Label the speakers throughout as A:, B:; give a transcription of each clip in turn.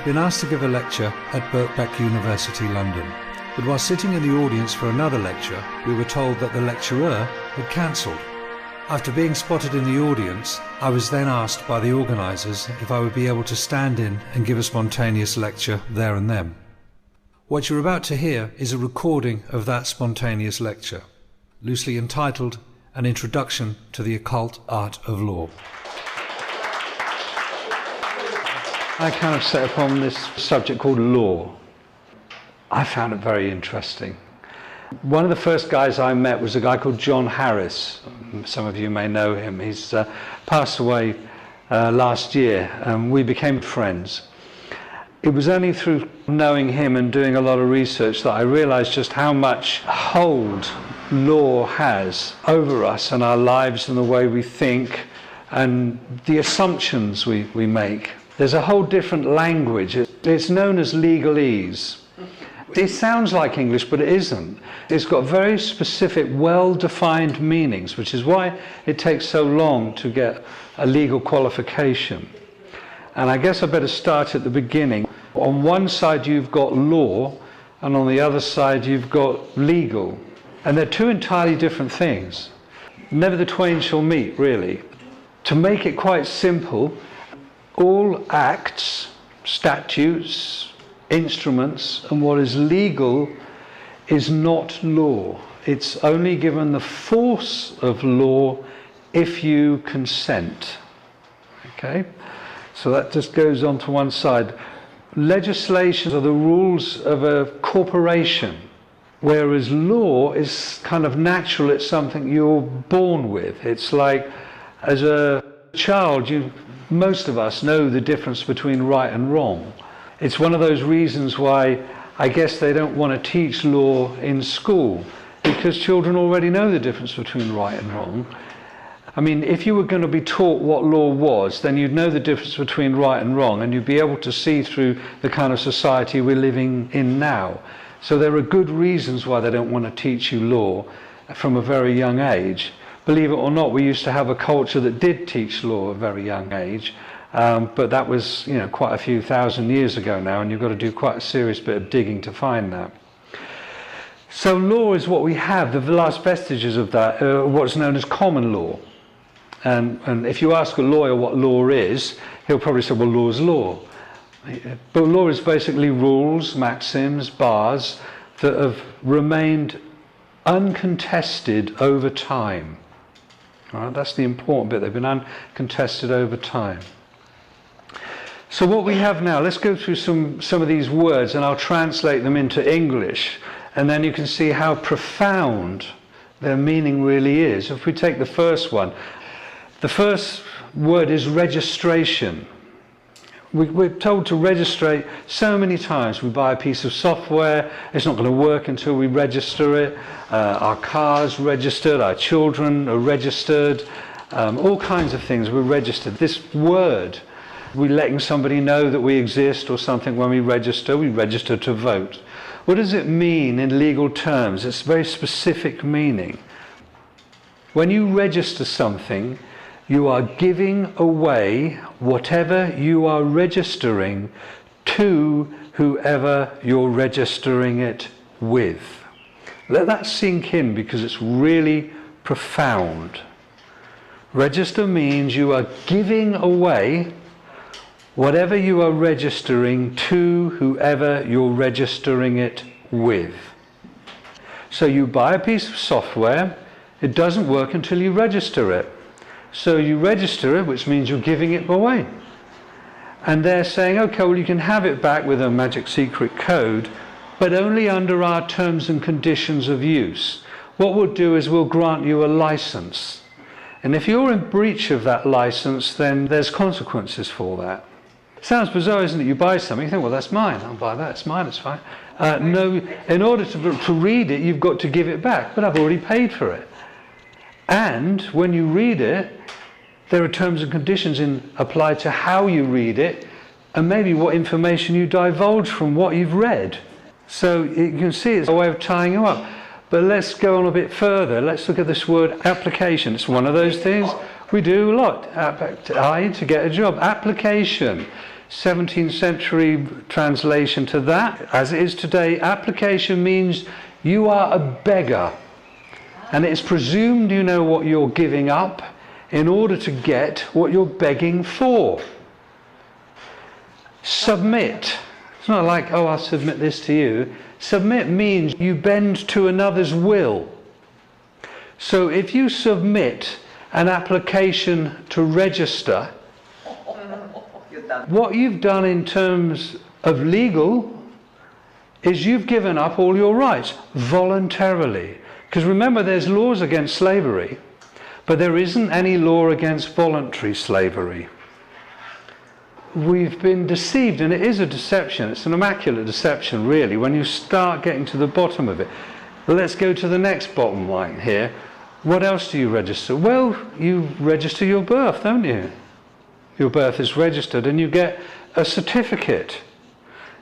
A: been asked to give a lecture at Birkbeck University, London. But while sitting in the audience for another lecture, we were told that the lecturer had cancelled. After being spotted in the audience, I was then asked by the organisers if I would be able to stand in and give a spontaneous lecture there and then. What you're about to hear is a recording of that spontaneous lecture, loosely entitled An Introduction to the Occult Art of Law. I kind of set upon this subject called law. I found it very interesting. One of the first guys I met was a guy called John Harris. Some of you may know him. He's passed away last year, and we became friends. It was only through knowing him and doing a lot of research that I realized just how much hold law has over us and our lives and the way we think and the assumptions we make. There's a whole different language. It's known as legalese. It sounds like English, but it isn't. It's got very specific, well-defined meanings, which is why it takes so long to get a legal qualification. And I guess I better start at the beginning. On one side you've got law, and on the other side you've got legal. And they're two entirely different things. Never the twain shall meet, really. To make it quite simple, all acts, statutes, instruments, and what is legal is not law. It's only given the force of law if you consent. Okay? So that just goes on to one side. Legislation are the rules of a corporation, whereas law is kind of natural. It's something you're born with. It's like, as a child, most of us know the difference between right and wrong. It's one of those reasons why I guess they don't want to teach law in school, because children already know the difference between right and wrong. I mean, if you were going to be taught what law was, then you'd know the difference between right and wrong, and you'd be able to see through the kind of society we're living in now. So there are good reasons why they don't want to teach you law from a very young age. Believe it or not, we used to have a culture that did teach law at a very young age. But that was, quite a few thousand years ago now, and you've got to do quite a serious bit of digging to find that. So law is what we have. The last vestiges of that are what's known as common law. And if you ask a lawyer what law is, he'll probably say, well, law is law. But law is basically rules, maxims, bars that have remained uncontested over time. All right, that's the important bit. They've been uncontested over time. So what we have now, let's go through some of these words, and I'll translate them into English, and then you can see how profound their meaning really is. If we take the first one, the first word is registration. We're told to register so many times. We buy a piece of software, it's not going to work until we register it. Our car's registered, our children are registered, all kinds of things we're registered. This word, we're letting somebody know that we exist or something when we register to vote. What does it mean in legal terms? It's a very specific meaning. When you register something, you are giving away whatever you are registering to whoever you're registering it with. Let that sink in, because it's really profound. Register means you are giving away whatever you are registering to whoever you're registering it with. So you buy a piece of software, it doesn't work until you register it. So you register it, which means you're giving it away. And they're saying, okay, well, you can have it back with a magic secret code, but only under our terms and conditions of use. What we'll do is we'll grant you a license. And if you're in breach of that license, then there's consequences for that. Sounds bizarre, isn't it? You buy something, you think, well, that's mine. I'll buy that. It's mine. It's fine. No, in order to read it, you've got to give it back. But I've already paid for it. And when you read it, there are terms and conditions applied to how you read it, and maybe what information you divulge from what you've read. So you can see it's a way of tying you up. But let's go on a bit further. Let's look at this word application. It's one of those things we do a lot. To get a job. Application. 17th century translation to that, as it is today, application means you are a beggar. And it's presumed you know what you're giving up in order to get what you're begging for. Submit. It's not like, oh, I'll submit this to you. Submit means you bend to another's will. So if you submit an application to register, what you've done in terms of legal is you've given up all your rights voluntarily. Because remember, there's laws against slavery, but there isn't any law against voluntary slavery. We've been deceived, and it is a deception. It's an immaculate deception, really, when you start getting to the bottom of it. Let's go to the next bottom line here. What else do you register? Well, you register your birth, don't you? Your birth is registered, and you get a certificate.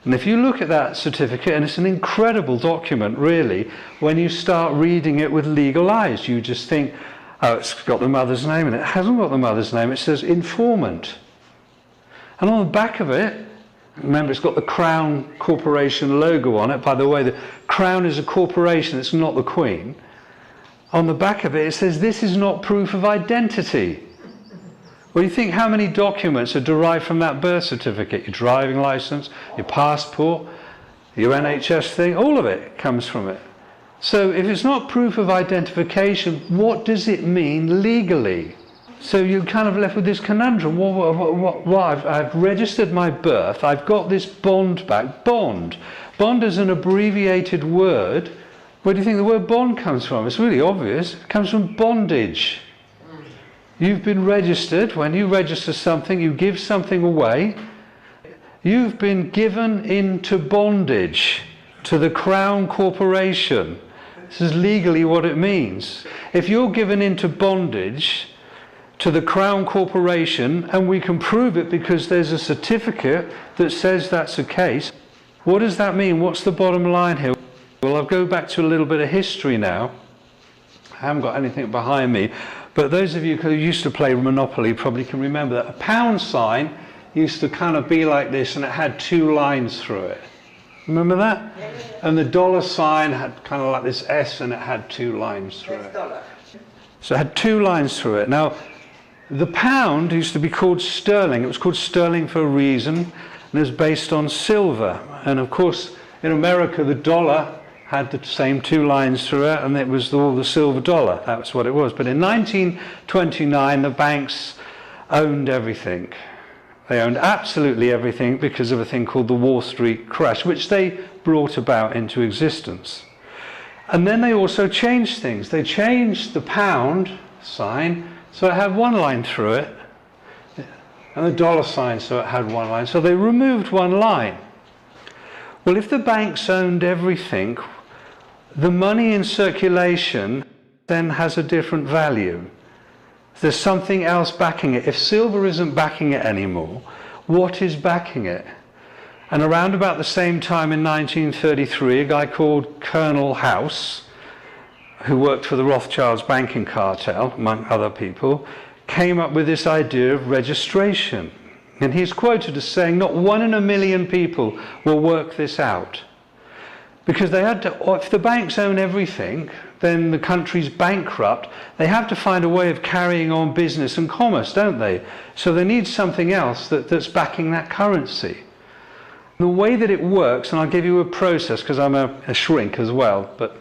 A: And if you look at that certificate, and it's an incredible document, really, when you start reading it with legal eyes, you just think, oh, it's got the mother's name in it. It hasn't got the mother's name. It says informant. And on the back of it, remember, it's got the Crown Corporation logo on it. By the way, the Crown is a corporation. It's not the Queen. On the back of it, it says, this is not proof of identity. Well, you think how many documents are derived from that birth certificate? Your driving license, your passport, your NHS thing, all of it comes from it. So if it's not proof of identification, what does it mean legally? So you're kind of left with this conundrum. I've registered my birth, I've got this bond back. Bond. Bond is an abbreviated word. Where do you think the word bond comes from? It's really obvious. It comes from bondage. You've been registered. When you register something, you give something away. You've been given into bondage to the Crown Corporation. This is legally what it means. If you're given into bondage to the Crown Corporation, and we can prove it because there's a certificate that says that's the case, what does that mean? What's the bottom line here? Well, I'll go back to a little bit of history now. I haven't got anything behind me. But those of you who used to play Monopoly probably can remember that a pound sign used to kind of be like this, and it had two lines through it. Remember that? Yeah. And the dollar sign had kind of like this S, and it had two lines through it. So it had two lines through it. Now, the pound used to be called sterling. It was called sterling for a reason, and it was based on silver. And of course, in America, the dollar had the same two lines through it, and it was all the silver dollar. That's what it was. But in 1929, the banks owned everything. They owned absolutely everything because of a thing called the Wall Street crash, which they brought about into existence. And then they also changed things. They changed the pound sign so it had one line through it, and the dollar sign so it had one line. So they removed one line. Well, if the banks owned everything, the money in circulation then has a different value. There's something else backing it. If silver isn't backing it anymore, what is backing it? And around about the same time in 1933, a guy called Colonel House, who worked for the Rothschilds banking cartel, among other people, came up with this idea of registration. And he's quoted as saying, not 1 in a million people will work this out. Because they had to, if the banks own everything, then the country's bankrupt. They have to find a way of carrying on business and commerce, don't they? So they need something else that's backing that currency. The way that it works, and I'll give you a process, because I'm a shrink as well, but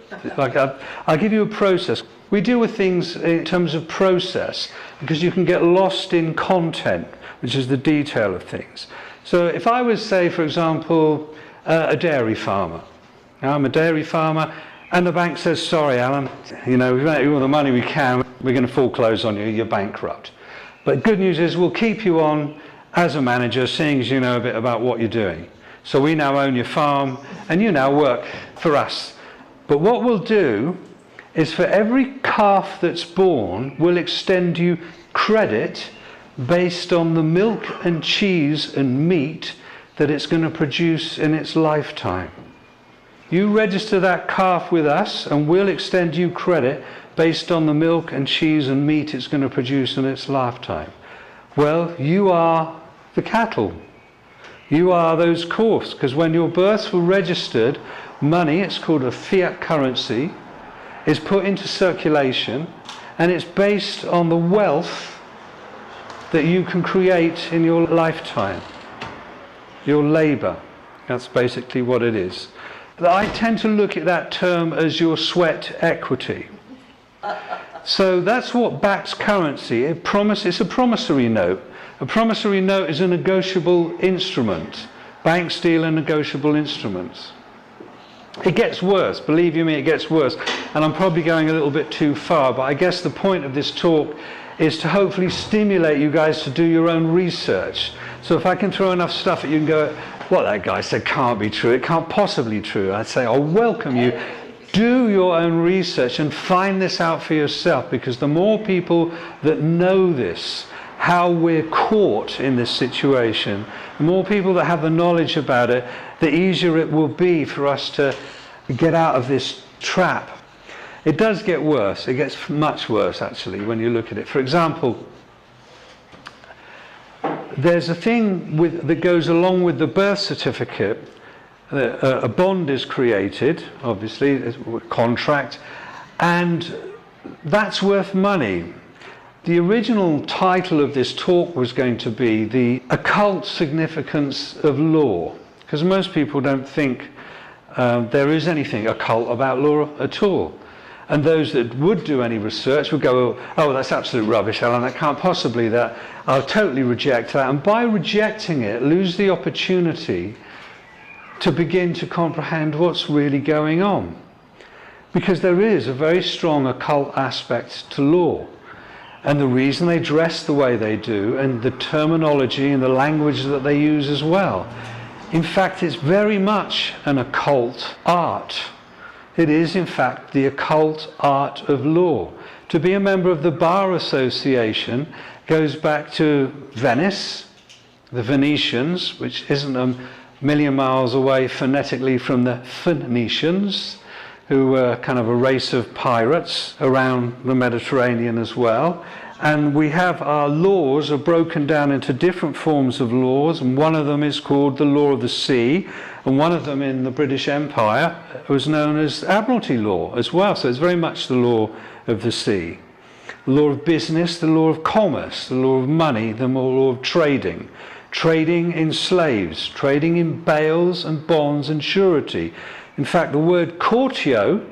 A: I'll give you a process. We deal with things in terms of process, because you can get lost in content, which is the detail of things. So if I was, say, for example, a dairy farmer. Now, I'm a dairy farmer, and the bank says, sorry, Alan, we've made you all the money we can, we're going to foreclose on you, you're bankrupt. But good news is we'll keep you on as a manager, seeing as you know a bit about what you're doing. So we now own your farm, and you now work for us. But what we'll do is for every calf that's born, we'll extend you credit based on the milk and cheese and meat that it's going to produce in its lifetime. You register that calf with us, and we'll extend you credit based on the milk and cheese and meat it's going to produce in its lifetime. Well, you are the cattle. You are those courts, because when your births were registered, money, it's called a fiat currency, is put into circulation, and it's based on the wealth that you can create in your lifetime, your labour. That's basically what it is. I tend to look at that term as your sweat equity. So that's what backs currency. It's a promissory note. A promissory note is a negotiable instrument. Banks deal in negotiable instruments. It gets worse, believe you me, it gets worse. And I'm probably going a little bit too far, but I guess the point of this talk is to hopefully stimulate you guys to do your own research. So if I can throw enough stuff at you and go, what that guy said can't be true, it can't possibly be true, I'd say, I'll welcome you. Do your own research and find this out for yourself, because the more people that know this, how we're caught in this situation, the more people that have the knowledge about it, the easier it will be for us to get out of this trap. It does get worse. It gets much worse, actually, when you look at it. For example, there's a thing that goes along with the birth certificate. A bond is created, obviously, a contract, and that's worth money. The original title of this talk was going to be The Occult Significance of Law, because most people don't think there is anything occult about law at all. And those that would do any research would go, oh, that's absolute rubbish, Alan, that can't possibly, that I'll totally reject that. And by rejecting it, lose the opportunity to begin to comprehend what's really going on. Because there is a very strong occult aspect to law. And the reason they dress the way they do, and the terminology and the language that they use as well. In fact, it's very much an occult art. It is, in fact, the occult art of law. To be a member of the Bar Association goes back to Venice, the Venetians, which isn't a million miles away phonetically from the Phoenicians, who were kind of a race of pirates around the Mediterranean as well. And we have our laws are broken down into different forms of laws, and one of them is called the law of the sea, and one of them in the British Empire was known as Admiralty law as well, so it's very much the law of the sea. The law of business, the law of commerce, the law of money, the law of trading. Trading in slaves, trading in bales and bonds and surety. In fact, the word courtio,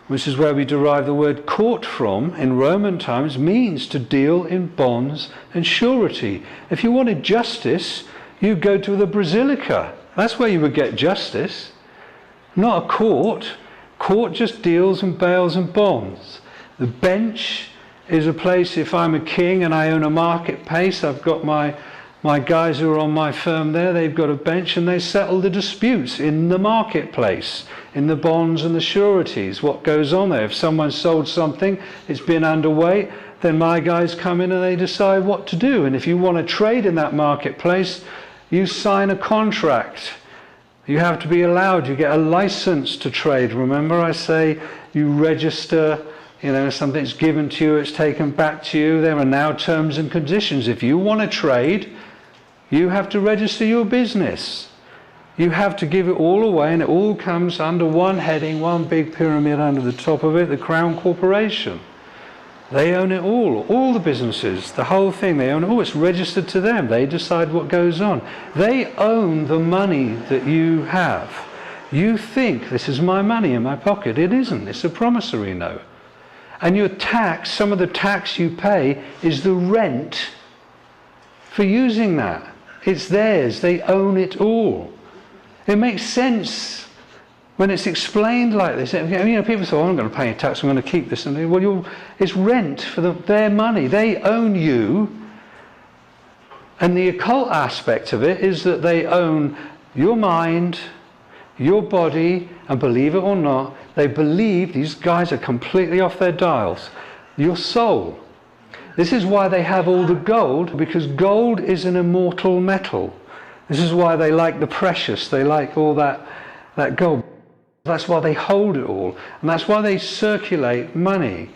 A: which is where we derive the word court from in Roman times, means to deal in bonds and surety. If you wanted justice, you go to the basilica. That's where you would get justice. Not a court. Court just deals in bales and bonds. The bench is a place, if I'm a king and I own a marketplace, I've got my guys who are on my firm there, they've got a bench and they settle the disputes in the marketplace, in the bonds and the sureties, what goes on there. If someone sold something, it's been underweight, then my guys come in and they decide what to do. And if you want to trade in that marketplace, you sign a contract. You have to be allowed, you get a license to trade. Remember I say you register, something's given to you, it's taken back to you. There are now terms and conditions. If you want to trade, you have to register your business. You have to give it all away, and it all comes under one heading, one big pyramid under the top of it, the Crown Corporation. They own it all the businesses, the whole thing, they own it all. It's registered to them. They decide what goes on. They own the money that you have. You think, this is my money in my pocket. It isn't. It's a promissory note. And your tax, some of the tax you pay, is the rent for using that. It's theirs. They own it all. It makes sense when it's explained like this. People say, I'm going to pay a tax, I'm going to keep this. And well, it's rent for their money. They own you. And the occult aspect of it is that they own your mind, your body, and believe it or not, they believe, these guys are completely off their dials, your soul. This is why they have all the gold, because gold is an immortal metal. This is why they like the precious, they like all that gold. That's why they hold it all, and that's why they circulate money.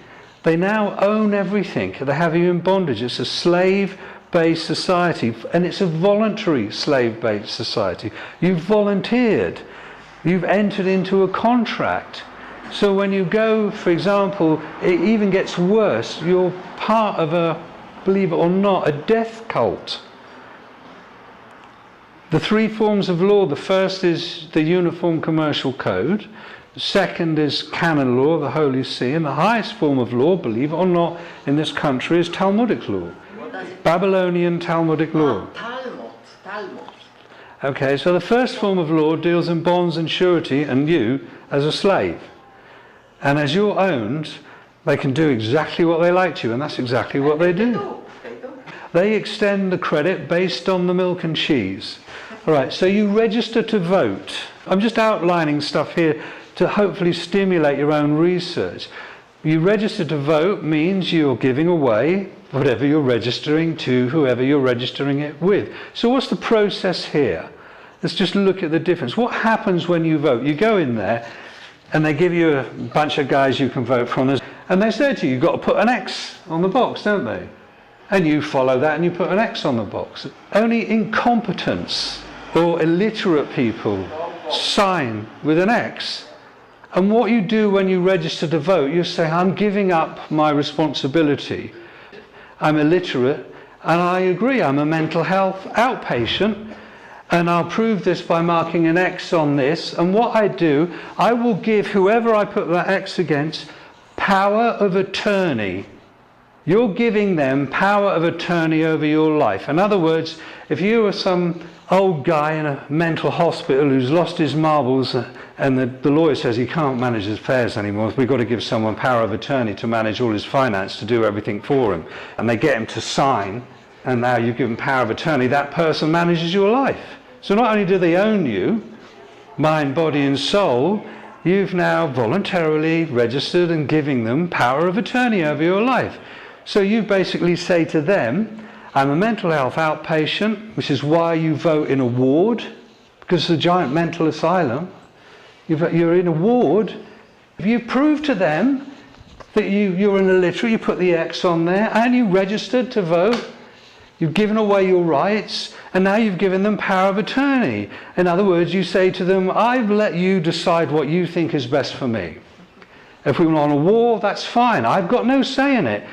A: They now own everything. They have you in bondage. It's a slave slave-based society, and it's a voluntary slave-based society. You've volunteered. You've entered into a contract. So when you go, for example, it even gets worse. You're part of a, believe it or not, a death cult. The three forms of law, the first is the Uniform Commercial Code. The second is canon law, the Holy See. And the highest form of law, believe it or not, in this country is Talmudic law. Babylonian Talmudic law.
B: Talmud.
A: Okay, so the first form of law deals in bonds and surety and you as a slave. And as you're owned, they can do exactly what they like to you, and that's exactly what they do. They extend the credit based on the milk and cheese. All right, so you register to vote. I'm just outlining stuff here to hopefully stimulate your own research. You register to vote means you're giving away whatever you're registering to whoever you're registering it with. So what's the process here? Let's just look at the difference. What happens when you vote? You go in there and they give you a bunch of guys you can vote from, and they say to you, you've got to put an X on the box, don't they? And you follow that and you put an X on the box. Only incompetents or illiterate people sign with an X. And what you do when you register to vote, you say, I'm giving up my responsibility. I'm illiterate, and I agree, I'm a mental health outpatient, and I'll prove this by marking an X on this. And what I do, I will give whoever I put that X against power of attorney. You're giving them power of attorney over your life. In other words, if you were some old guy in a mental hospital who's lost his marbles and the lawyer says he can't manage his affairs anymore, we've got to give someone power of attorney to manage all his finance, to do everything for him, and they get him to sign, and now you've given power of attorney, that person manages your life. So not only do they own you, mind, body and soul, you've now voluntarily registered and giving them power of attorney over your life. So you basically say to them, I'm a mental health outpatient, which is why you vote in a ward, because it's a giant mental asylum. You're in a ward. If you prove to them that you're an illiterate, you put the X on there, and you registered to vote, you've given away your rights, and now you've given them power of attorney. In other words, you say to them, I've let you decide what you think is best for me. If we were on a war, that's fine. I've got no say in it.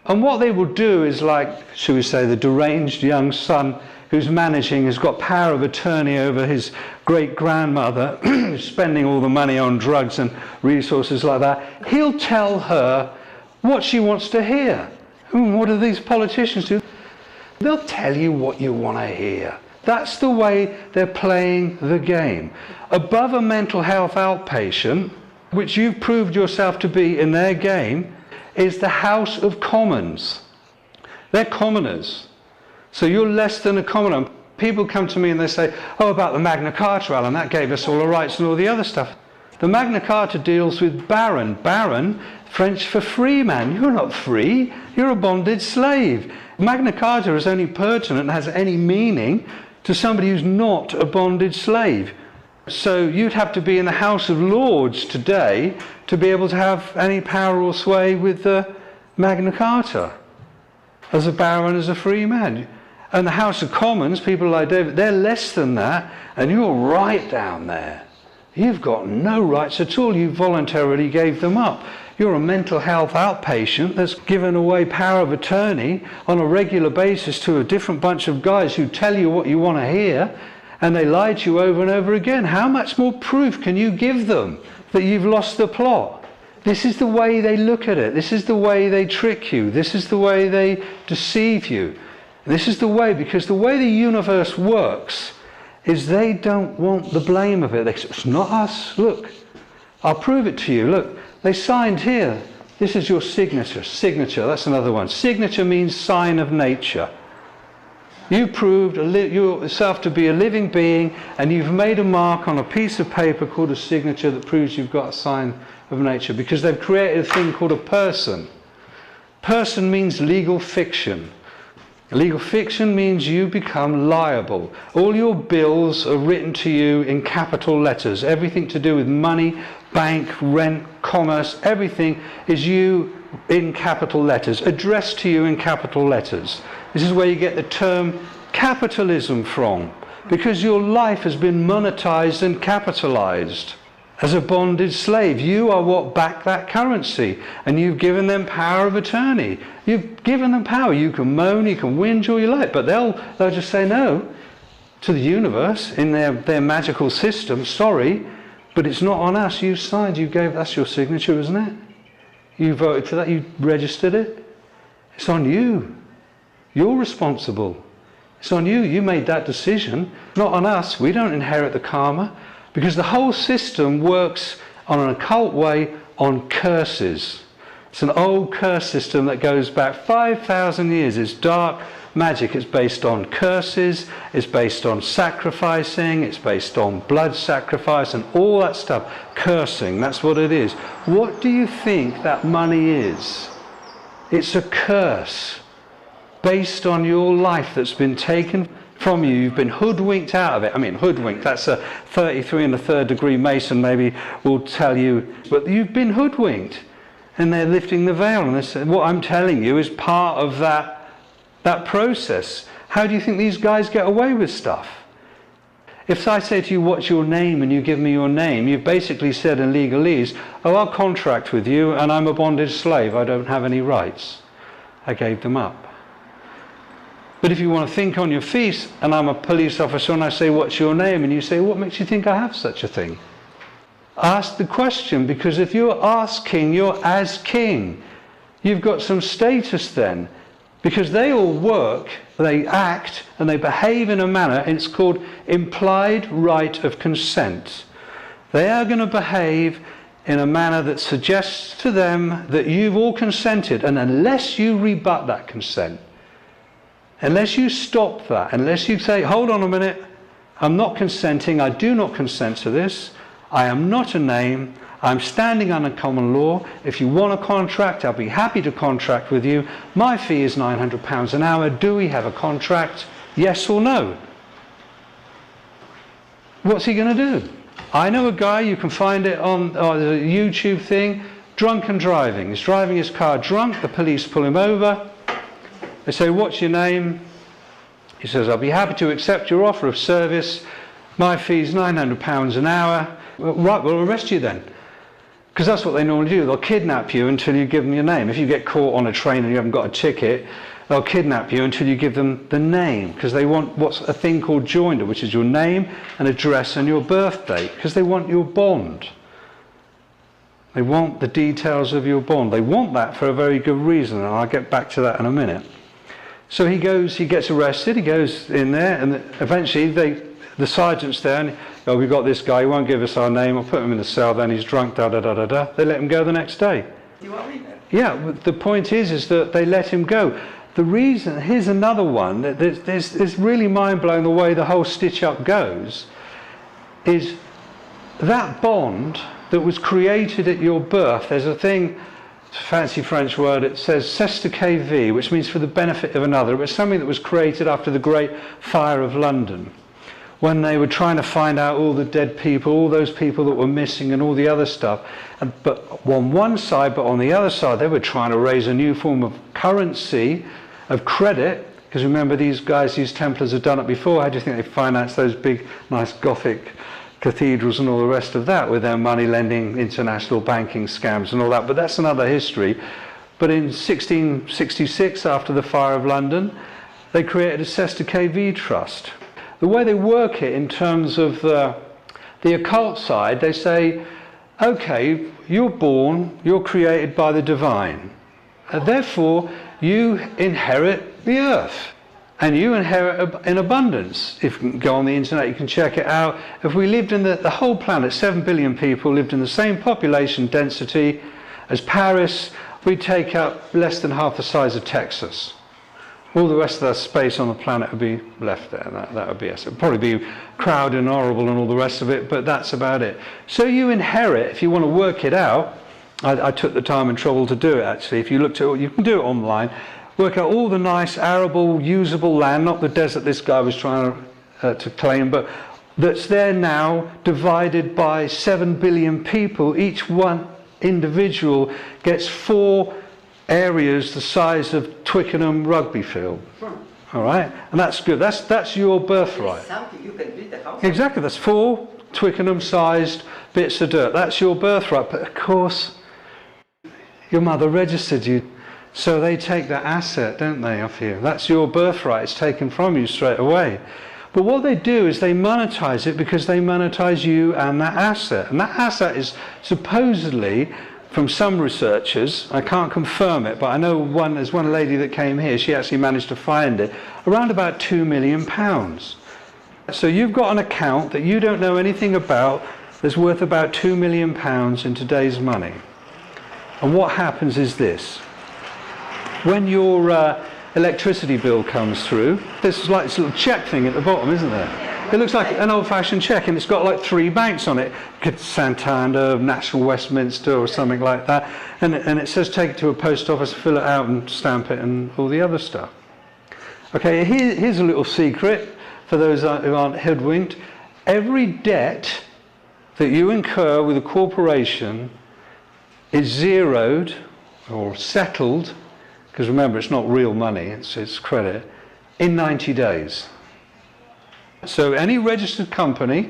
A: And what they will do is, like, shall we say, the deranged young son who's managing has got power of attorney over his great-grandmother who's spending all the money on drugs and resources like that. He'll tell her what she wants to hear. What do these politicians do? They'll tell you what you want to hear. That's the way they're playing the game. Above a mental health outpatient, which you've proved yourself to be in their game, is the House of Commons. They're commoners. So you're less than a commoner. People come to me and they say, oh, about the Magna Carta, Alan, that gave us all the rights and all the other stuff. The Magna Carta deals with baron. Baron, French for free man. You're not free, you're a bonded slave. Magna Carta is only pertinent and has any meaning to somebody who's not a bonded slave. So you'd have to be in the House of Lords today to be able to have any power or sway with the Magna Carta as a baron, as a free man. And the House of Commons, people like David, they're less than that, and you're right down there. You've got no rights at all. You voluntarily gave them up. You're a mental health outpatient that's given away power of attorney on a regular basis to a different bunch of guys who tell you what you want to hear, and they lie to you over and over again. How much more proof can you give them that you've lost the plot? This is the way they look at it. This is the way they trick you. This is the way they deceive you. This is the way, because the way the universe works is they don't want the blame of it. They say, it's not us. Look, I'll prove it to you. Look, they signed here. This is your signature. Signature, that's another one. Signature means sign of nature. You proved yourself to be a living being, and you've made a mark on a piece of paper called a signature that proves you've got a sign of nature, because they've created a thing called a person. Person means legal fiction. Legal fiction means you become liable. All your bills are written to you in capital letters. Everything to do with money, bank, rent, commerce, everything is you in capital letters, addressed to you in capital letters. This is where you get the term capitalism from, because your life has been monetized and capitalized. As a bonded slave, you are what back that currency, and you've given them power of attorney. You've given them power. You can moan, you can whinge all you like, but they'll just say no to the universe in their magical system. Sorry, but it's not on us. You signed, you gave, that's your signature, isn't it? You voted for that, you registered it. It's on you. You're responsible. It's on you. You made that decision, not on us. We don't inherit the karma, because the whole system works on an occult way on curses. It's an old curse system that goes back 5,000 years. It's dark magic. It's based on curses. It's based on sacrificing. It's based on blood sacrifice and all that stuff. Cursing, that's what it is. What do you think that money is? It's a curse based on your life that's been taken from you. You've been hoodwinked out of it. I mean, hoodwinked, that's a 33 and a third degree Mason maybe will tell you. But you've been hoodwinked. And they're lifting the veil. And what I'm telling you is part of that process. How do you think these guys get away with stuff? If I say to you, what's your name, and you give me your name, you've basically said in legalese, oh, I'll contract with you, and I'm a bondage slave. I don't have any rights. I gave them up. But if you want to think on your feet, and I'm a police officer, and I say, what's your name? And you say, what makes you think I have such a thing? Ask the question, because if you're asking, you're as king. You've got some status then, because they all work, they act, and they behave in a manner, and it's called implied right of consent. They are going to behave in a manner that suggests to them that you've all consented, and unless you rebut that consent, unless you stop that, unless you say, hold on a minute, I'm not consenting, I do not consent to this, I am not a name, I'm standing under common law. If you want a contract, I'll be happy to contract with you. My fee is £900 an hour. Do we have a contract? Yes or no? What's he going to do? I know a guy, you can find it on the YouTube thing, drunken driving. He's driving his car drunk, the police pull him over. They say, what's your name? He says, I'll be happy to accept your offer of service. My fee is £900 an hour. Right, we'll arrest you then. Because that's what they normally do. They'll kidnap you until you give them your name. If you get caught on a train and you haven't got a ticket, they'll kidnap you until you give them the name. Because they want what's a thing called joinder, which is your name and address and your birth date. Because they want your bond. They want the details of your bond. They want that for a very good reason. And I'll get back to that in a minute. So he gets arrested, he goes in there, and eventually the sergeant's there, and oh, we've got this guy, he won't give us our name, I'll put him in the cell, then he's drunk, da-da-da-da-da. They let him go the next day.
B: You want me then?
A: Yeah, the point is that they let him go. The reason, here's another one, there's really mind-blowing the way the whole stitch-up goes, is that bond that was created at your birth, there's a thing, it's a fancy French word, it says c'est que vie, which means for the benefit of another. It was something that was created after the Great Fire of London, when they were trying to find out all the dead people, all those people that were missing and all the other stuff. But on one side, but on the other side, they were trying to raise a new form of currency, of credit, because remember these guys, these Templars had done it before. How do you think they financed those big, nice Gothic cathedrals and all the rest of that with their money lending, international banking scams and all that? But that's another history. But in 1666, after the Fire of London, they created a c'est que vie trust. The way they work it in terms of the occult side, they say, okay, you're born, you're created by the divine. Therefore, you inherit the earth. And you inherit in abundance. If you go on the internet, you can check it out. If we lived in the whole planet, 7 billion people lived in the same population density as Paris, we'd take up less than half the size of Texas. All the rest of the space on the planet would be left there. That would be us. It would probably be crowded and horrible and all the rest of it, but that's about it. So you inherit, if you want to work it out, I took the time and trouble to do it actually. If you looked at it, you can do it online. Work out all the nice arable, usable land, not the desert this guy was trying to claim, but that's there now, divided by 7 billion people. Each one individual gets 4 areas the size of Twickenham rugby field. All right? And that's good. That's your birthright.
B: Something you can build a house.
A: Exactly. That's 4 Twickenham-sized bits of dirt. That's your birthright. But of course, your mother registered you. So they take that asset, don't they, off you? That's your birthright. It's taken from you straight away. But what they do is they monetize it because they monetize you and that asset. And that asset is supposedly, from some researchers, I can't confirm it, but I know there's one lady that came here, she actually managed to find it, around about £2 million. So you've got an account that you don't know anything about that's worth about £2 million in today's money. And what happens is this. When your electricity bill comes through, there's like this little check thing at the bottom, isn't there? It looks like an old-fashioned check, and it's got like 3 banks on it. Santander, National Westminster, or something like that. And it says take it to a post office, fill it out, and stamp it, and all the other stuff. Okay, here's a little secret for those who aren't hoodwinked. Every debt that you incur with a corporation is zeroed or settled, because remember, it's not real money, it's credit, in 90 days. So any registered company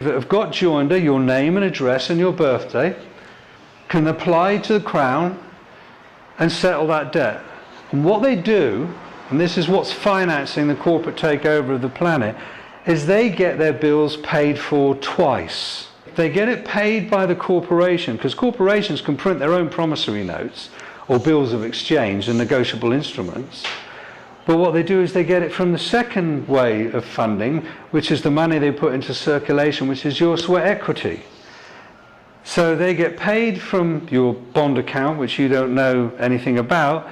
A: that have got joinder, your name and address and your birthday, can apply to the Crown and settle that debt. And what they do, and this is what's financing the corporate takeover of the planet, is they get their bills paid for twice. They get it paid by the corporation, because corporations can print their own promissory notes or bills of exchange and negotiable instruments. But what they do is they get it from the second way of funding, which is the money they put into circulation, which is your sweat equity. So they get paid from your bond account, which you don't know anything about,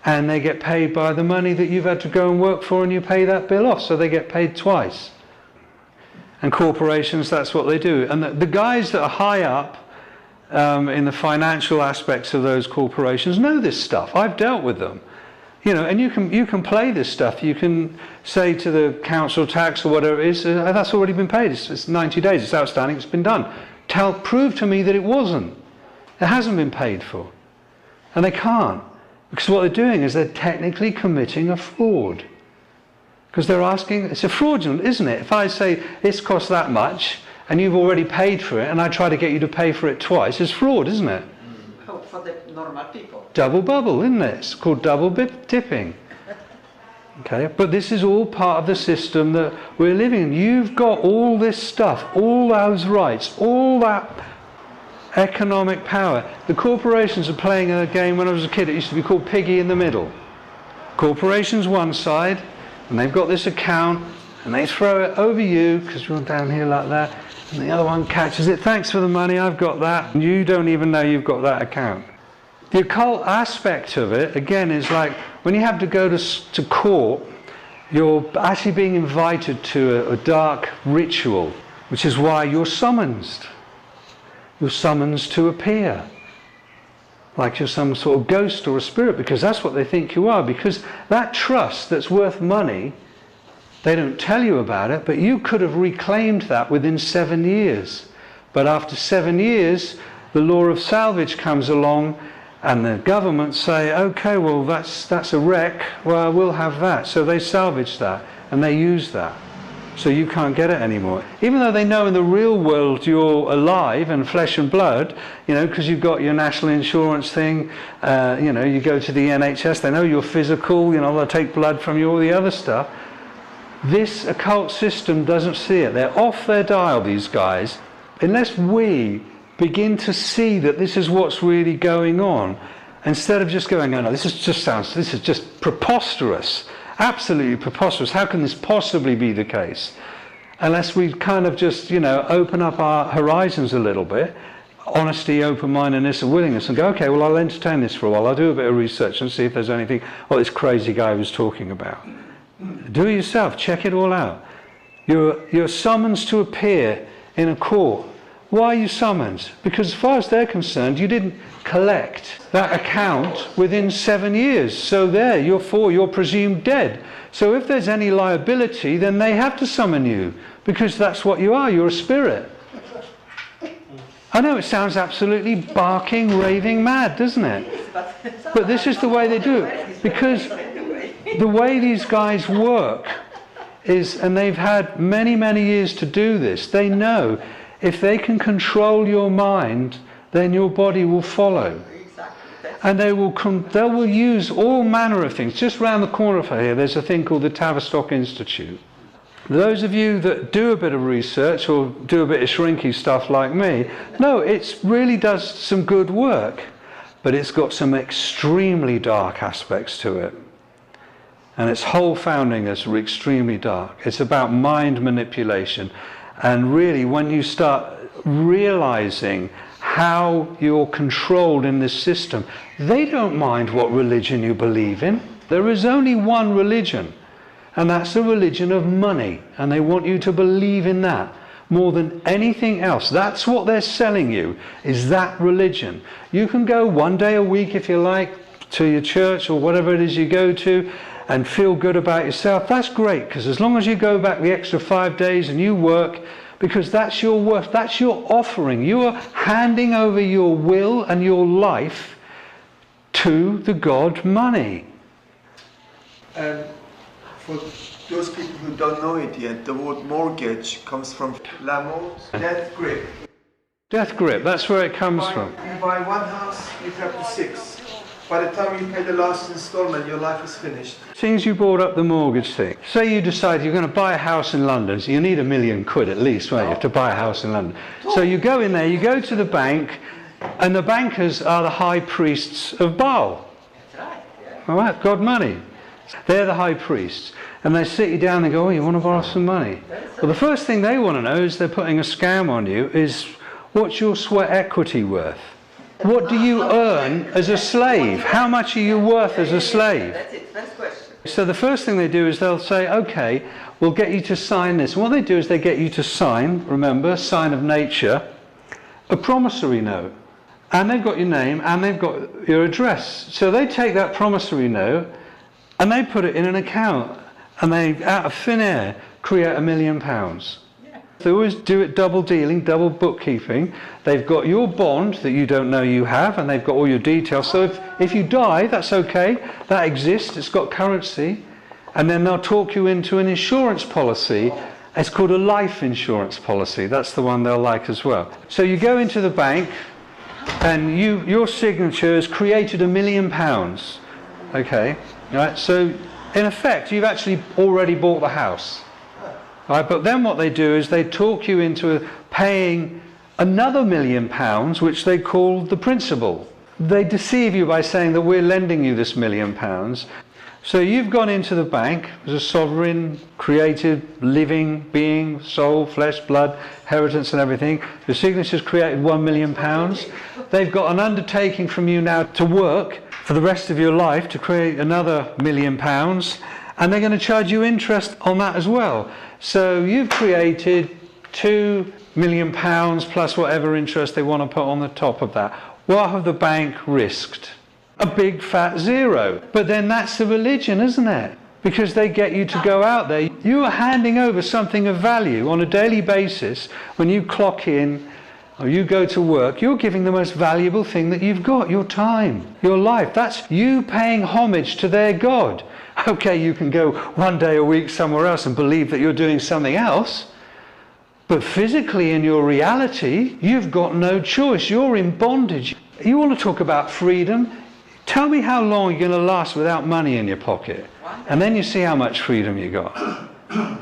A: and they get paid by the money that you've had to go and work for, and you pay that bill off. So they get paid twice. And corporations, that's what they do. And the guys that are high up in the financial aspects of those corporations know this stuff. I've dealt with them. You know, and you can play this stuff. You can say to the council tax or whatever it is, that's already been paid. It's 90 days. It's outstanding. It's been done. Prove to me that it wasn't. It hasn't been paid for. And they can't. Because what they're doing is they're technically committing a fraud. Because they're asking, it's a fraudulent, isn't it? If I say, this costs that much, and you've already paid for it, and I try to get you to pay for it twice, it's fraud, isn't it?
B: For the normal people.
A: Double bubble, isn't it? It's called double dipping. Okay, but this is all part of the system that we're living in. You've got all this stuff, all those rights, all that economic power. The corporations are playing a game. When I was a kid, it used to be called Piggy in the Middle. Corporations one side, and they've got this account, and they throw it over you, because you're down here like that, and the other one catches it. Thanks for the money, I've got that. And you don't even know you've got that account. The occult aspect of it, again, is like when you have to go to court, you're actually being invited to a dark ritual, which is why you're summoned. You're summoned to appear. Like you're some sort of ghost or a spirit, because that's what they think you are. Because that trust that's worth money, they don't tell you about it, but you could have reclaimed that within 7 years. But after 7 years, the law of salvage comes along, and the government say, okay, well, that's a wreck, well, we'll have that. So they salvage that, and they use that. So you can't get it anymore. Even though they know in the real world you're alive and flesh and blood, you know, because you've got your national insurance thing, you know, you go to the NHS, they know you're physical, you know, they'll take blood from you, all the other stuff. This occult system doesn't see it. They're off their dial, these guys. Unless we begin to see that this is what's really going on, instead of just going, oh no, this is just preposterous, absolutely preposterous. How can this possibly be the case? Unless we kind of just, you know, open up our horizons a little bit, honesty, open-mindedness and willingness, and go, okay, well, I'll entertain this for a while. I'll do a bit of research and see if there's anything what this crazy guy was talking about. Do it yourself. Check it all out. You're summoned to appear in a court. Why are you summoned? Because as far as they're concerned, you didn't collect that account within 7 years. So there, you're presumed dead. So if there's any liability, then they have to summon you, because that's what you are. You're a spirit. I know it sounds absolutely barking, raving mad, doesn't it? But this is the way they do it. Because the way these guys work is, and they've had many, many years to do this, they know if they can control your mind, then your body will follow. And they will use all manner of things. Just round the corner from here, there's a thing called the Tavistock Institute. Those of you that do a bit of research or do a bit of shrinky stuff like me, no, it really does some good work, but it's got some extremely dark aspects to it. And its whole founding is extremely dark. It's about mind manipulation. And really, when you start realizing how you're controlled in this system, they don't mind what religion you believe in. There is only one religion, and that's the religion of money, and they want you to believe in that more than anything else. That's what they're selling you, is that religion. You can go one day a week if you like to your church or whatever it is you go to and feel good about yourself. That's great, because as long as you go back the extra 5 days and you work, because that's your worth, that's your offering. You are handing over your will and your life to the god money.
C: And for those people who don't know it yet, the word mortgage comes from la mort, death grip.
A: Death grip, that's where it comes from.
C: You buy one house, you have to 6. By the time you pay the last installment, your life is finished.
A: Seeing as you brought up the mortgage thing, say you decide you're going to buy a house in London, so you need £1 million at least, won't you, to buy a house in London. So you go in there, you go to the bank, and the bankers are the high priests of Baal.
B: That's right, yeah.
A: All right, God money. They're the high priests. And they sit you down and go, oh, you want to borrow some money? Well, the first thing they want to know is they're putting a scam on you is, what's your sweat equity worth? What do you earn as a slave? How much are you worth as a slave?
B: That's it, first question.
A: So the first thing they do is they'll say, okay, we'll get you to sign this. And what they do is they get you to sign, remember, sign of nature, a promissory note. And they've got your name and they've got your address. So they take that promissory note and they put it in an account and they, out of thin air, create £1 million. They always do it double dealing, double bookkeeping. They've got your bond that you don't know you have, and they've got all your details. So if you die, that's okay. That exists. It's got currency. And then they'll talk you into an insurance policy. It's called a life insurance policy. That's the one they'll like as well. So you go into the bank, and your signature has created £1 million. Okay, right? So in effect, you've actually already bought the house. Right, but then what they do is they talk you into paying another £1 million, which they call the principal. They deceive you by saying that we're lending you this £1 million. So you've gone into the bank as a sovereign, created, living being, soul, flesh, blood, inheritance and everything. Your signature's created £1 million. They've got an undertaking from you now to work for the rest of your life to create another £1 million. And they're going to charge you interest on that as well. So you've created £2 million plus whatever interest they want to put on the top of that. What have the bank risked? A big fat zero. But then that's the religion, isn't it? Because they get you to go out there. You are handing over something of value on a daily basis. When you clock in or you go to work, you're giving the most valuable thing that you've got, your time, your life. That's you paying homage to their God. Okay, you can go one day a week somewhere else and believe that you're doing something else, but physically in your reality, you've got no choice. You're in bondage. You want to talk about freedom? Tell me how long you're going to last without money in your pocket, and then you see how much freedom you got.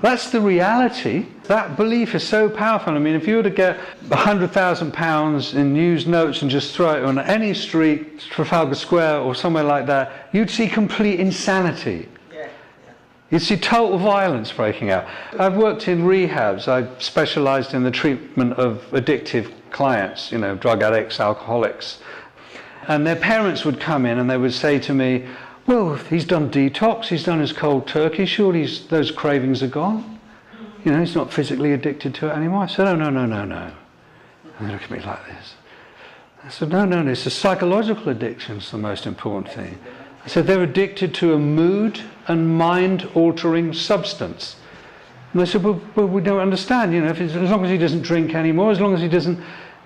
A: That's the reality. That belief is so powerful. I mean, if you were to get £100,000 in used notes and just throw it on any street, Trafalgar Square or somewhere like that, you'd see complete insanity. You'd see total violence breaking out. I've worked in rehabs. I've specialised in the treatment of addictive clients, you know, drug addicts, alcoholics. And their parents would come in and they would say to me, well, he's done detox, he's done his cold turkey, surely those cravings are gone. You know, he's not physically addicted to it anymore. I said, oh, no. And they look at me like this. I said, no, it's the psychological addiction's the most important thing. I said, they're addicted to a mood and mind-altering substance. And they said, well, we don't understand, you know, as long as he doesn't drink anymore, as long as he doesn't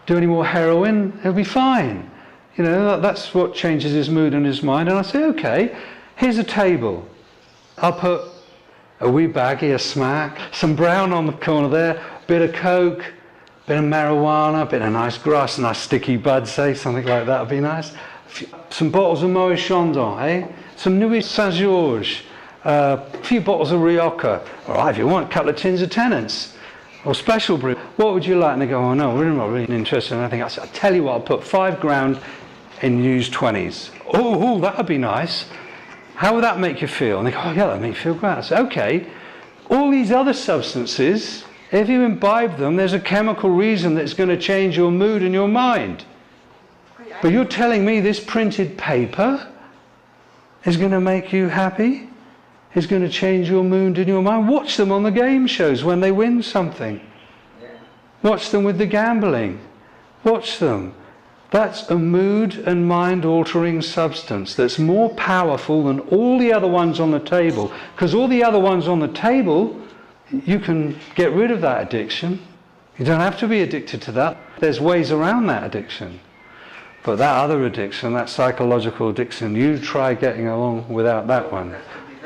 A: do any more heroin, he'll be fine. You know, that's what changes his mood and his mind. And I say, okay, here's a table. I'll put a wee baggie, a smack, some brown on the corner there, bit of coke, bit of marijuana, bit of nice grass, nice sticky bud, say, something like that would be nice. Some bottles of Moet Chandon, eh? Some Nuit Saint-Georges, a few bottles of Rioja. All right, if you want, a couple of tins of Tennant's, or special brew. What would you like? And they go, oh no, we're not really interested in anything. I said, I'll tell you what, I'll put £5 in used 20s. Oh, that would be nice. How would that make you feel? And they go, oh yeah, that makes me feel great. I said, okay, all these other substances, if you imbibe them, there's a chemical reason that's going to change your mood and your mind. But you're telling me this printed paper is going to make you happy? Is going to change your mood and your mind? Watch them on the game shows when they win something. Watch them with the gambling. Watch them. That's a mood and mind altering substance that's more powerful than all the other ones on the table. Because all the other ones on the table, you can get rid of that addiction. You don't have to be addicted to that. There's ways around that addiction. But that other addiction, that psychological addiction, you try getting along without that one.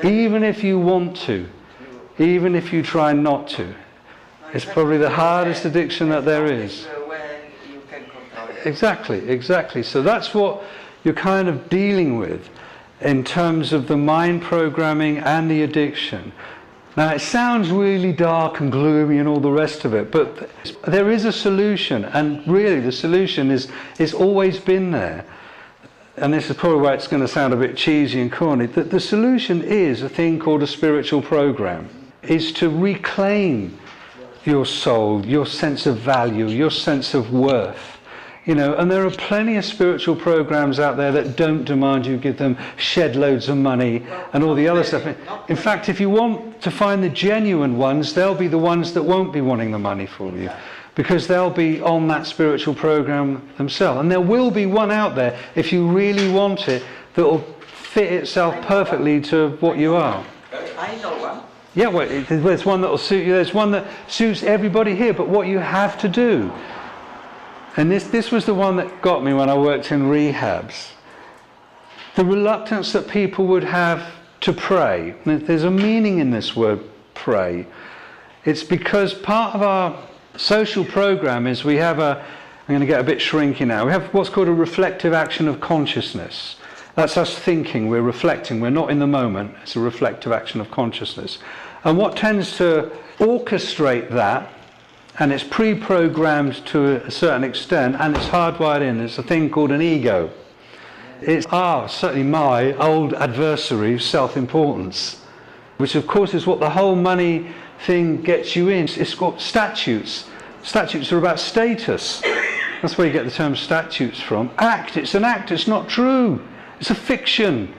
A: Even if you want to, even if you try not to. It's probably the hardest addiction that there is. Exactly. So that's what you're kind of dealing with in terms of the mind programming and the addiction. Now it sounds really dark and gloomy and all the rest of it, but there is a solution, and really the solution is always been there. And this is probably why it's going to sound a bit cheesy and corny. The solution is a thing called a spiritual program. Is to reclaim your soul, your sense of value, your sense of worth. You know, and there are plenty of spiritual programs out there that don't demand you give them shed loads of money and all the other stuff. In fact, if you want to find the genuine ones, they'll be the ones that won't be wanting the money for you, because they'll be on that spiritual program themselves. And there will be one out there, if you really want it, that will fit itself perfectly to what you are.
B: I know one.
A: Yeah, well, there's one that will suit you. There's one that suits everybody here. But what you have to do, and this was the one that got me when I worked in rehabs, the reluctance that people would have to pray. There's a meaning in this word, pray. It's because part of our social program is we have I'm going to get a bit shrinky now, we have what's called a reflective action of consciousness. That's us thinking, we're reflecting, we're not in the moment. It's a reflective action of consciousness. And what tends to orchestrate that, and it's pre-programmed to a certain extent, and it's hardwired in, it's a thing called an ego. It's certainly my old adversary, self-importance, which of course is what the whole money thing gets you in. It's got statutes. Statutes are about status. That's where you get the term statutes from. It's an act, it's not true. It's a fiction.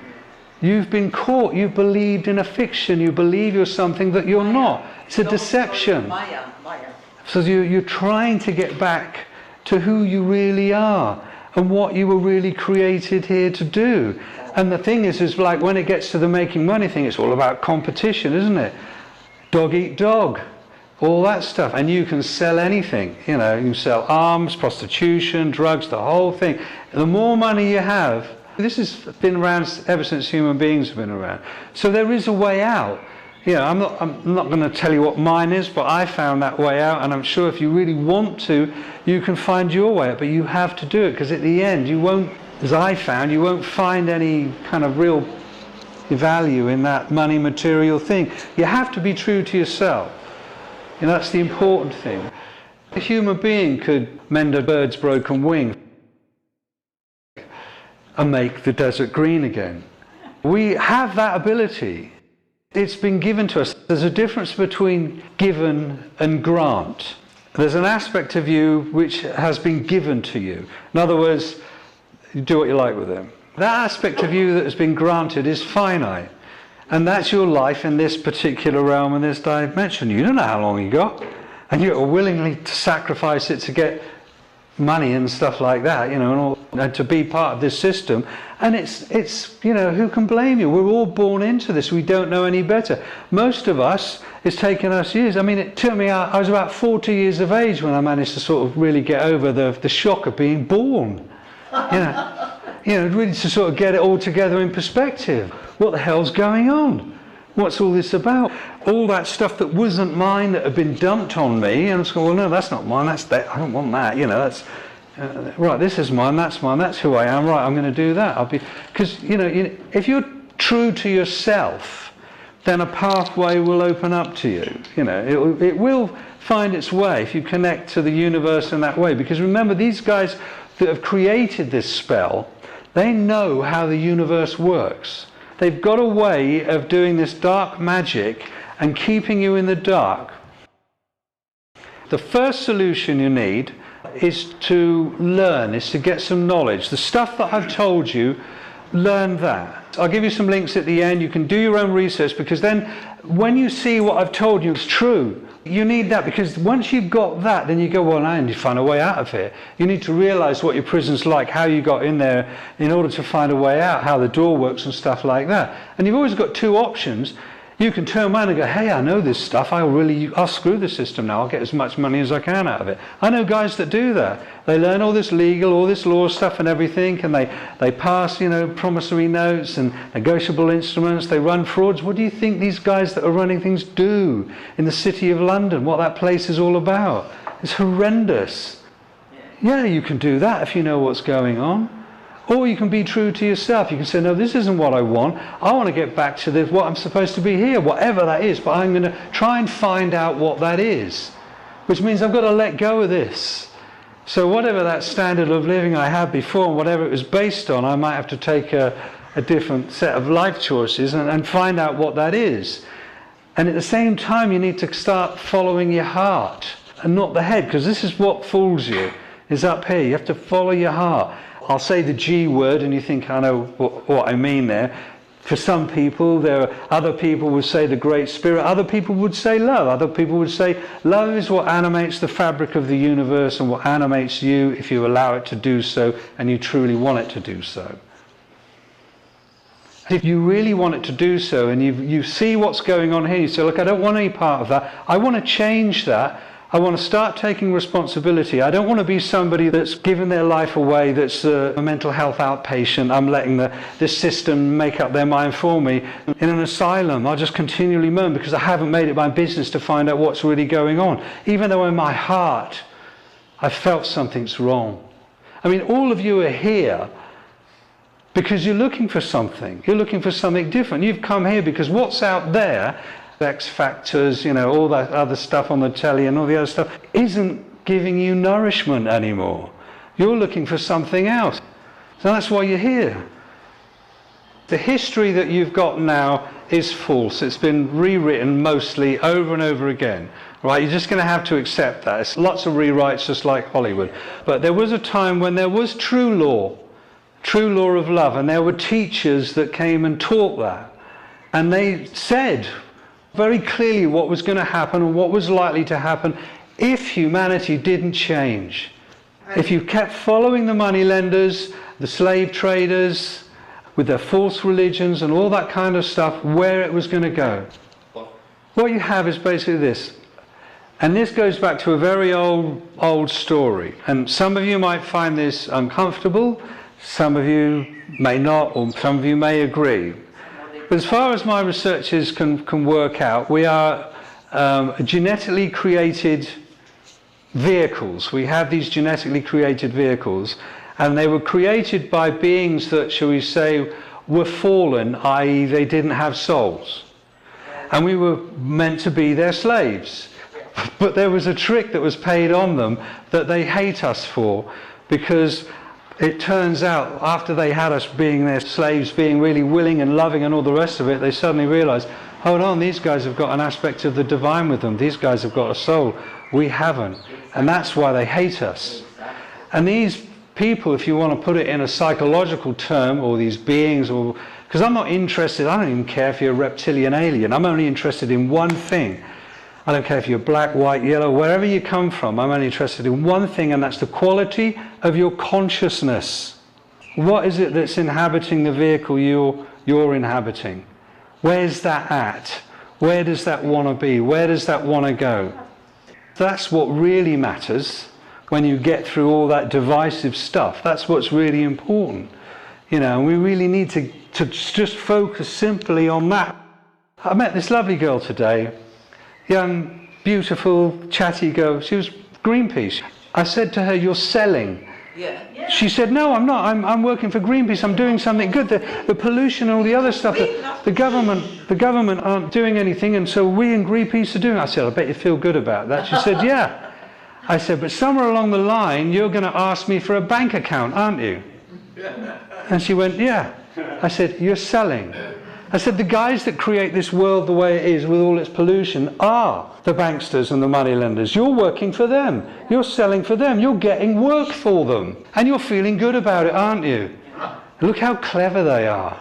A: You've been caught, you've believed in a fiction, you believe you're something that you're not. It's a deception.
B: Maya.
A: So you're trying to get back to who you really are and what you were really created here to do. And the thing is like when it gets to the making money thing, it's all about competition, isn't it? Dog eat dog, all that stuff. And you can sell anything, you know, you can sell arms, prostitution, drugs, the whole thing. The more money you have, this has been around ever since human beings have been around. So there is a way out. You know, I'm not going to tell you what mine is, but I found that way out, and I'm sure if you really want to, you can find your way out, but you have to do it, because at the end you won't, as I found, you won't find any kind of real value in that money material thing. You have to be true to yourself. You know, that's the important thing. A human being could mend a bird's broken wing and make the desert green again. We have that ability. It's been given to us. There's a difference between given and grant. There's an aspect of you which has been given to you. In other words, you do what you like with it. That aspect of you that has been granted is finite. And that's your life in this particular realm and this dimension. You don't know how long you got. And you're willingly to sacrifice it to get money and stuff like that, and to be part of this system. And it's who can blame you? We're all born into this. We don't know any better. Most of us, it's taken us years. I mean, it took me, I was about 40 years of age when I managed to sort of really get over the shock of being born. Really to sort of get it all together in perspective. What the hell's going on? What's all this about? All that stuff that wasn't mine that had been dumped on me, and I was going, well, no, that's not mine. That's that. I don't want that. That's right. This is mine. That's mine. That's who I am. Right. I'm going to do that. Because if you're true to yourself, then a pathway will open up to you. It will find its way if you connect to the universe in that way. Because remember, these guys that have created this spell, they know how the universe works. They've got a way of doing this dark magic and keeping you in the dark. The first solution you need is to learn, is to get some knowledge. The stuff that I've told you, learn that. I'll give you some links at the end. You can do your own research, because then when you see what I've told you is true, you need that, because once you've got that, then you go, well, I need to find a way out of here. You need to realize what your prison's like, how you got in there in order to find a way out, how the door works and stuff like that. And you've always got two options. You can turn around and go, hey, I know this stuff. I'll screw the system now. I'll get as much money as I can out of it. I know guys that do that. They learn all this legal, all this law stuff and everything, and they pass, promissory notes and negotiable instruments. They run frauds. What do you think these guys that are running things do in the City of London? What that place is all about? It's horrendous. Yeah, you can do that if you know what's going on. Or you can be true to yourself. You can say, no, this isn't what I want. I want to get back to what I'm supposed to be here, whatever that is. But I'm going to try and find out what that is. Which means I've got to let go of this. So whatever that standard of living I had before, and whatever it was based on, I might have to take a different set of life choices and find out what that is. And at the same time, you need to start following your heart and not the head. Because this is what fools you, is up here. You have to follow your heart. I'll say the G word and you think I know what I mean there. For some people, other people would say the Great Spirit, other people would say love, other people would say love is what animates the fabric of the universe and what animates you if you allow it to do so and you truly want it to do so. If you really want it to do so and you see what's going on here, you say, look, I don't want any part of that, I want to change that. I want to start taking responsibility. I don't want to be somebody that's given their life away, that's a mental health outpatient. I'm letting this system make up their mind for me. In an asylum, I'll just continually moan because I haven't made it my business to find out what's really going on. Even though in my heart, I felt something's wrong. I mean, all of you are here because you're looking for something. You're looking for something different. You've come here because what's out there, X Factors, all that other stuff on the telly and all the other stuff, isn't giving you nourishment anymore. You're looking for something else. So that's why you're here. The history that you've got now is false. It's been rewritten mostly over and over again. Right? You're just going to have to accept that. It's lots of rewrites just like Hollywood. But there was a time when there was true law of love, and there were teachers that came and taught that. And they said very clearly what was going to happen and what was likely to happen if humanity didn't change. If you kept following the moneylenders, the slave traders, with their false religions and all that kind of stuff, where it was going to go. What you have is basically this. And this goes back to a very old story. And some of you might find this uncomfortable, some of you may not, or some of you may agree. But as far as my researchers can work out, we are genetically created vehicles. We have these genetically created vehicles, and they were created by beings that, shall we say, were fallen, i.e. they didn't have souls. And we were meant to be their slaves. But there was a trick that was paid on them that they hate us for, because it turns out, after they had us being their slaves, being really willing and loving and all the rest of it, they suddenly realized, hold on, these guys have got an aspect of the divine with them. These guys have got a soul. We haven't. And that's why they hate us. And these people, if you want to put it in a psychological term, or these beings, because I'm not interested, I don't even care if you're a reptilian alien. I'm only interested in one thing. I don't care if you're black, white, yellow, wherever you come from. I'm only interested in one thing, and that's the quality of your consciousness. What is it that's inhabiting the vehicle you're inhabiting? Where's that at? Where does that want to be? Where does that want to go? That's what really matters when you get through all that divisive stuff. That's what's really important. You know, and we really need to just focus simply on that. I met this lovely girl today, young, beautiful, chatty girl. She was Greenpeace. I said to her, "You're selling."
B: Yeah.
A: She said, "No, I'm not. I'm working for Greenpeace. I'm doing something good. The pollution and all the other stuff, the government aren't doing anything, and so we in Greenpeace are doing it." I said, "I bet you feel good about that." She said, "Yeah." I said, "But somewhere along the line, you're going to ask me for a bank account, aren't you?" And she went, "Yeah." I said, "You're selling." I said, "The guys that create this world the way it is with all its pollution are the banksters and the moneylenders. You're working for them. You're selling for them. You're getting work for them. And you're feeling good about it, aren't you?" Look how clever they are.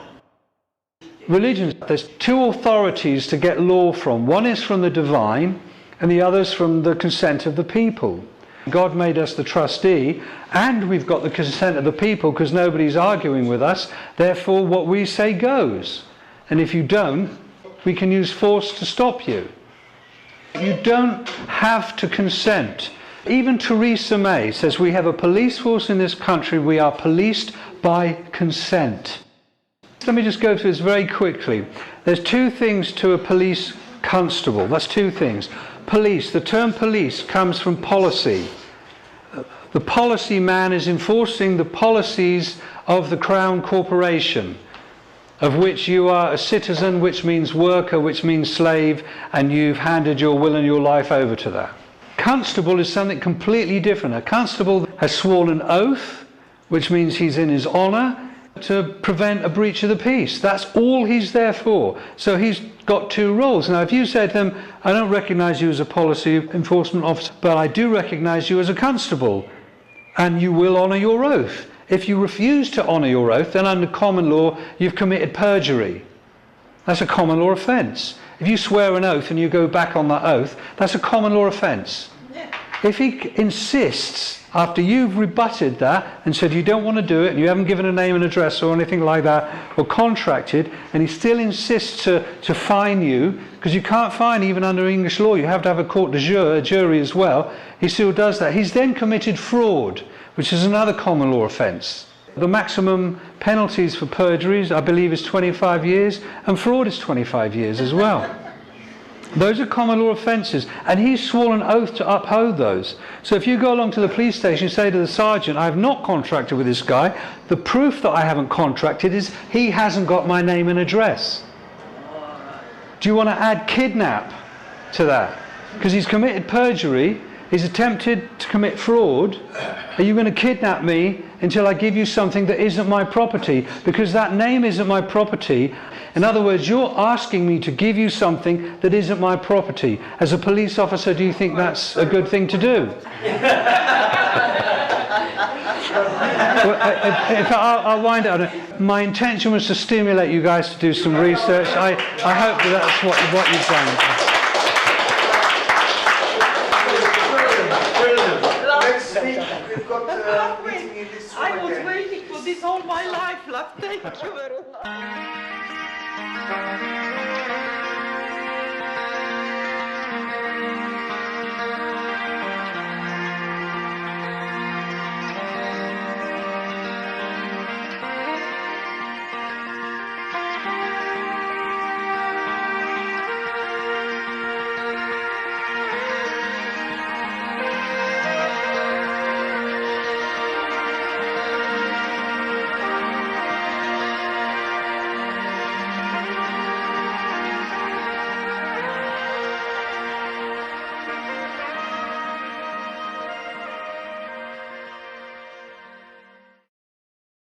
A: Religions, there's two authorities to get law from. One is from the divine, and the other is from the consent of the people. God made us the trustee, and we've got the consent of the people because nobody's arguing with us. Therefore, what we say goes. And if you don't, we can use force to stop you. You don't have to consent. Even Theresa May says we have a police force in this country. We are policed by consent. Let me just go through this very quickly. There's two things to a police constable. That's two things. Police, the term police comes from policy. The policy man is enforcing the policies of the Crown Corporation, of which you are a citizen, which means worker, which means slave, and you've handed your will and your life over to that. Constable is something completely different. A constable has sworn an oath, which means he's in his honour, to prevent a breach of the peace. That's all he's there for. So he's got two roles. Now, if you say to them, "I don't recognise you as a policy enforcement officer, but I do recognise you as a constable, and you will honour your oath." If you refuse to honour your oath, then under common law, you've committed perjury. That's a common law offence. If you swear an oath and you go back on that oath, that's a common law offence. If he insists, after you've rebutted that and said you don't want to do it, and you haven't given a name and address or anything like that, or contracted, and he still insists to fine you, because you can't fine even under English law, you have to have a court de jure, a jury as well, he still does that. He's then committed fraud, which is another common law offence. The maximum penalties for perjuries, I believe, is 25 years, and fraud is 25 years as well. Those are common law offences, and he's sworn an oath to uphold those. So if you go along to the police station and say to the sergeant, "I have not contracted with this guy, the proof that I haven't contracted is he hasn't got my name and address." Do you want to add kidnap to that? Because he's committed perjury, he's attempted to commit fraud. Are you going to kidnap me until I give you something that isn't my property? Because that name isn't my property. In other words, you're asking me to give you something that isn't my property. As a police officer, do you think that's a good thing to do? Well, I'll wind up. My intention was to stimulate you guys to do some research. I hope that's what you've done.
B: I was waiting for this all my life, love. Thank you very much.